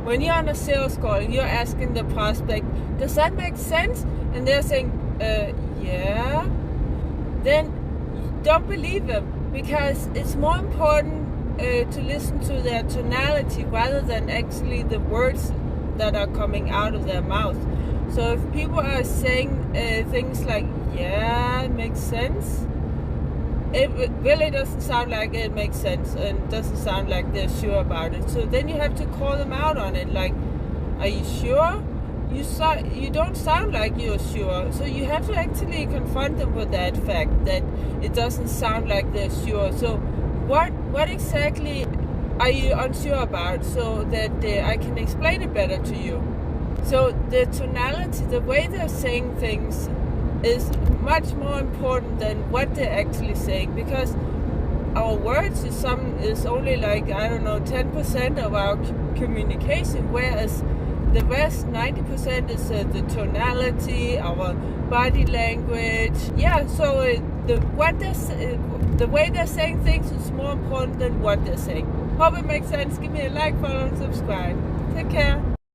when you're on a sales call and you're asking the prospect, does that make sense? And they're saying, yeah. Then don't believe them, because it's more important to listen to their tonality rather than actually the words that are coming out of their mouth. So if people are saying things like, yeah, it makes sense, it really doesn't sound like it makes sense, and doesn't sound like they're sure about it. So then you have to call them out on it, like, are you sure? You don't sound like you're sure. So you have to actually confront them with that fact, that it doesn't sound like they're sure. So what exactly are you unsure about, so that I can explain it better to you? So the tonality, the way they're saying things, is much more important than what they're actually saying, because our words is only like, I don't know, 10% of our communication, whereas the rest, 90%, is the tonality, our body language. Yeah, so the way they're saying things is more important than what they're saying. Hope it makes sense. Give me a like, follow, and subscribe. Take care.